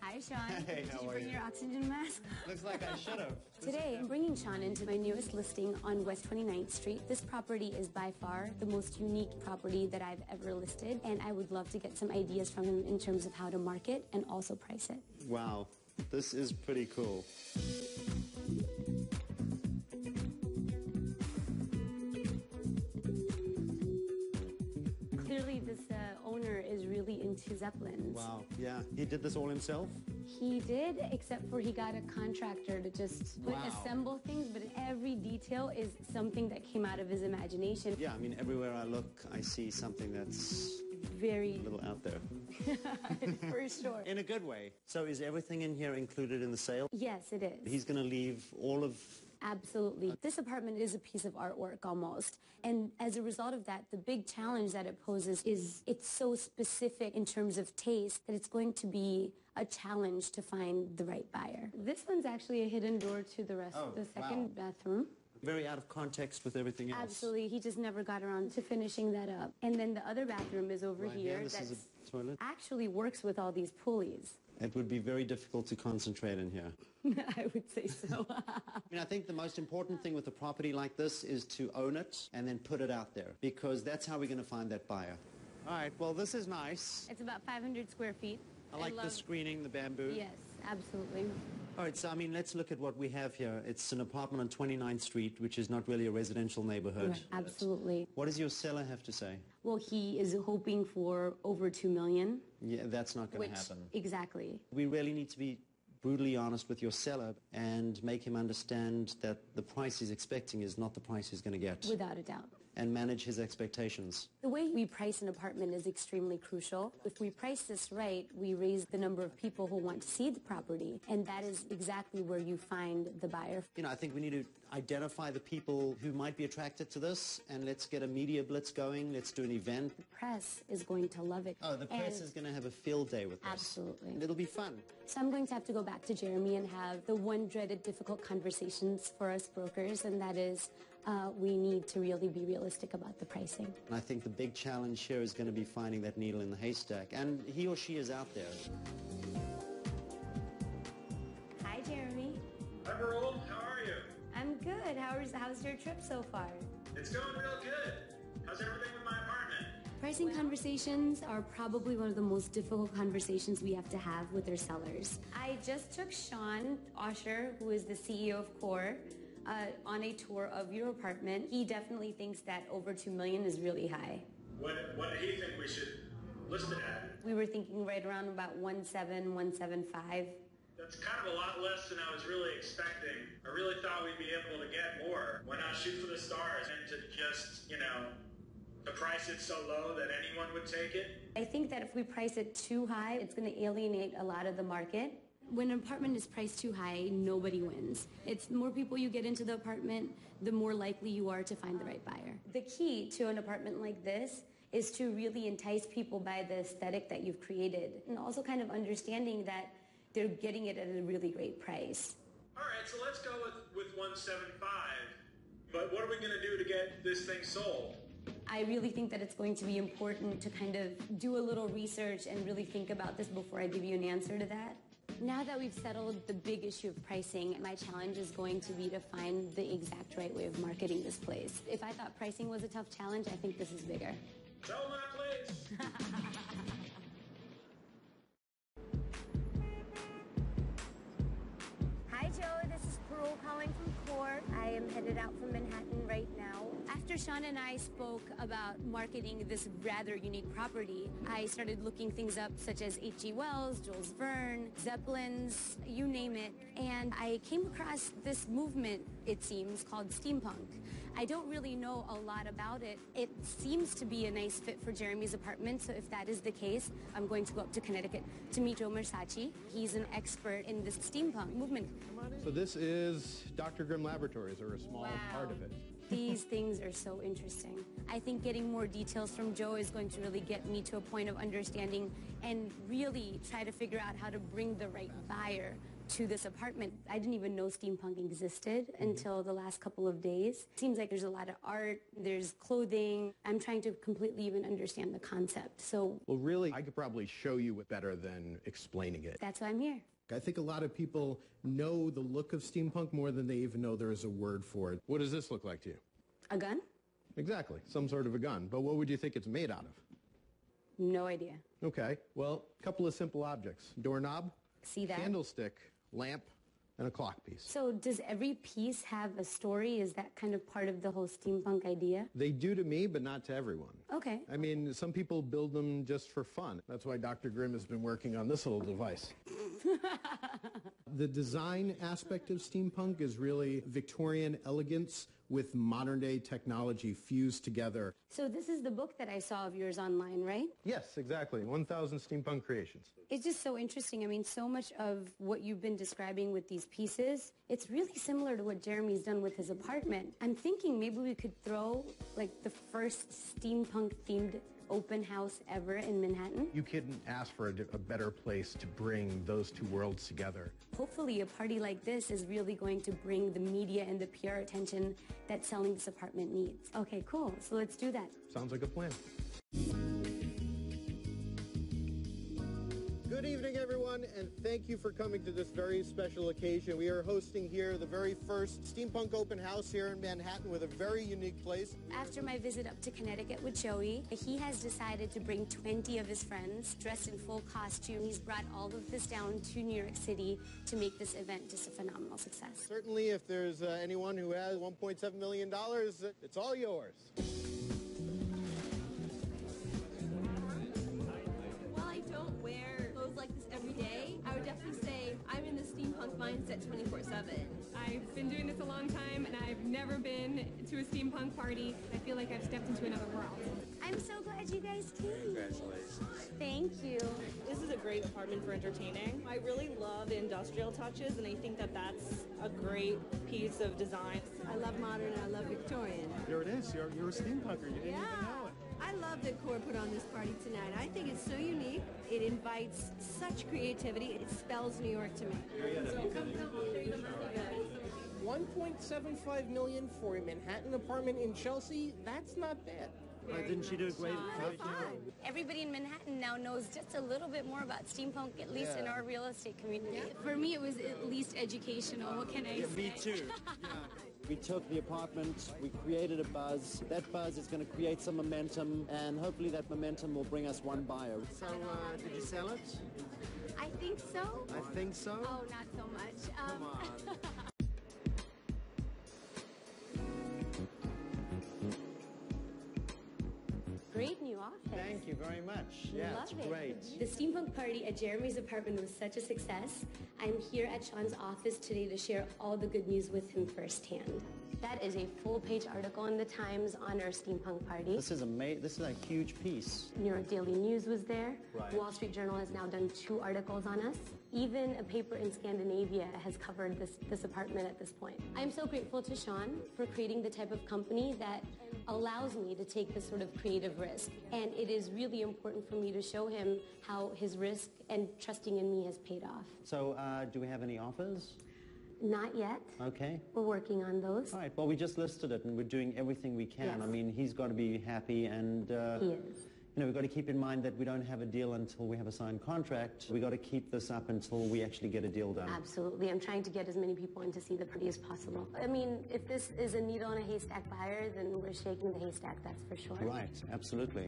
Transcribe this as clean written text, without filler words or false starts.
Hi, Sean. Hey, Did how you are bring you? your oxygen mask? Looks like I should have. Today, I'm bringing Sean into my newest listing on West 29th Street. This property is by far the most unique property that I've ever listed, and I would love to get some ideas from him in terms of how to market and also price it. Wow, this is pretty cool. Clearly, this owner is really into Zeppelins. Wow, yeah. He did this all himself? He did, except for he got a contractor to just assemble things, but every detail is something that came out of his imagination. Yeah, I mean, everywhere I look, I see something that's very a little out there. For sure. In a good way. So is everything in here included in the sale? Yes, it is. He's going to leave all of... Absolutely. This apartment is a piece of artwork almost. And as a result of that, the big challenge that it poses is it's so specific in terms of taste that it's going to be a challenge to find the right buyer. This one's actually a hidden door to the rest of the second bathroom. Very out of context with everything else. Absolutely. He just never got around to finishing that up. And then the other bathroom is over here. This is a toilet. Actually works with all these pulleys. It would be very difficult to concentrate in here. I would say so. I mean, I think the most important thing with a property like this is to own it and then put it out there, because that's how we're going to find that buyer. All right, well, this is nice. It's about 500 square feet. I like the screening, the bamboo. Yes, absolutely. All right, so I mean, let's look at what we have here. It's an apartment on 29th Street, which is not really a residential neighborhood. Right, absolutely. What does your seller have to say? Well, he is hoping for over $2 million. Yeah, that's not going to happen. Exactly. We really need to be brutally honest with your seller and make him understand that the price he's expecting is not the price he's going to get. Without a doubt. And manage his expectations. The way we price an apartment is extremely crucial. If we price this right, we raise the number of people who want to see the property, and that is exactly where you find the buyer. You know, I think we need to identify the people who might be attracted to this, and let's get a media blitz going. Let's do an event. The press is going to love it. Oh, the press is going to have a field day with this. Absolutely. And it'll be fun. So I'm going to have to go back to Jeremy and have the one dreaded difficult conversations for us brokers, and that is we need to really be realistic about the pricing. And I think the big challenge here is going to be finding that needle in the haystack, and he or she is out there. Hi, Jeremy. Hi, Merle. How are you? I'm good. How's your trip so far? It's going real good. How's everything with my apartment? Pricing conversations are probably one of the most difficult conversations we have to have with our sellers. I just took Sean Osher, who is the CEO of Core, on a tour of your apartment. He definitely thinks that over $2 million is really high. What did he think we should list it at? We were thinking right around about 1.7, 1.75. That's kind of a lot less than I was really expecting. I really thought we'd be able to get more. Why not shoot for the stars and to just, to price it so low that anyone would take it? I think that if we price it too high, it's going to alienate a lot of the market. When an apartment is priced too high, nobody wins. It's the more people you get into the apartment, the more likely you are to find the right buyer. The key to an apartment like this is to really entice people by the aesthetic that you've created, and also kind of understanding that they're getting it at a really great price. All right, so let's go with 175. But what are we going to do to get this thing sold? I really think that it's going to be important to kind of do a little research and really think about this before I give you an answer to that. Now that we've settled the big issue of pricing, my challenge is going to be to find the exact right way of marketing this place. If I thought pricing was a tough challenge, I think this is bigger. Sell my place! Hi, Joe. This is Pearl calling from Core. I am headed out from Manhattan right now. After Sean and I spoke about marketing this rather unique property, I started looking things up such as H.G. Wells, Jules Verne, Zeppelins, you name it. And I came across this movement, it seems, called steampunk. I don't really know a lot about it. It seems to be a nice fit for Jeremy's apartment, so if that is the case, I'm going to go up to Connecticut to meet Joe Mersace. He's an expert in this steampunk movement. So this is Dr. Grymm Laboratories, or a small part of it. These things are so interesting. I think getting more details from Joe is going to really get me to a point of understanding and really try to figure out how to bring the right buyer to this apartment. I didn't even know steampunk existed until the last couple of days. Seems like there's a lot of art, there's clothing. I'm trying to completely even understand the concept. So, well, really, I could probably show you it better than explaining it. That's why I'm here. I think a lot of people know the look of steampunk more than they even know there is a word for it. What does this look like to you? A gun? Exactly, some sort of a gun. But what would you think it's made out of? No idea. Okay, well, a couple of simple objects. Doorknob, See that? candlestick, lamp, and a clock piece. So does every piece have a story? Is that kind of part of the whole steampunk idea? They do to me, but not to everyone. Okay. I mean, some people build them just for fun. That's why Dr. Grymm has been working on this little device. The design aspect of steampunk is really Victorian elegance with modern-day technology fused together. So this is the book that I saw of yours online, right? Yes, exactly. 1,000 steampunk creations. It's just so interesting. I mean, so much of what you've been describing with these pieces, it's really similar to what Jeremy's done with his apartment. I'm thinking maybe we could throw, like, the first steampunk-themed open house ever in Manhattan. You couldn't ask for a better place to bring those two worlds together. Hopefully a party like this is really going to bring the media and the PR attention that selling this apartment needs. Okay, cool. So let's do that. Sounds like a plan. Good evening, everyone, and thank you for coming to this very special occasion. We are hosting here the very first steampunk open house here in Manhattan with a very unique place. After my visit up to Connecticut with Joey, he has decided to bring 20 of his friends dressed in full costume. He's brought all of this down to New York City to make this event just a phenomenal success. Certainly, if there's anyone who has $1.7 million, it's all yours. While I don't wear clothes like this every day, I would definitely say I'm in the steampunk mindset 24/7. I've been doing this a long time, and I've never been to a steampunk party. I feel like I've stepped into another world. I'm so glad you guys came. Congratulations. Thank you. This is a great apartment for entertaining. I really love the industrial touches, and I think that that's a great piece of design. I love modern and I love Victorian. Here it is. You're a steampunker. You didn't even know it. I love that Core put on this party tonight. I think it's so unique. It invites such creativity. It spells New York to me. $1.75 million for a Manhattan apartment in Chelsea, that's not bad. Didn't she do a great job? Everybody in Manhattan now knows just a little bit more about steampunk, at least in our real estate community. For me, it was at least educational. What can I say? Me too. We took the apartment, we created a buzz. That buzz is going to create some momentum, and hopefully that momentum will bring us one buyer. So, did you sell it? I think so. I think so. Oh, not so much. Come on. Great new office. Thank you very much. Yeah, Love it's it. great. The steampunk party at Jeremy's apartment was such a success. I'm here at Sean's office today to share all the good news with him firsthand. That is a full-page article in the Times on our steampunk party. This is a huge piece. New York Daily News was there. Right. Wall Street Journal has now done 2 articles on us. Even a paper in Scandinavia has covered this apartment at this point. I'm so grateful to Sean for creating the type of company that allows me to take this sort of creative risk. And it is really important for me to show him how his risk and trusting in me has paid off. So, do we have any offers? Not yet. Okay. We're working on those. All right. Well, we just listed it, and we're doing everything we can. Yes. I mean, he's got to be happy, and He is. you know, we've got to keep in mind that we don't have a deal until we have a signed contract. We've got to keep this up until we actually get a deal done. Absolutely. I'm trying to get as many people in to see the party as possible. I mean, if this is a needle in a haystack buyer, then we're shaking the haystack, that's for sure. Right. Absolutely.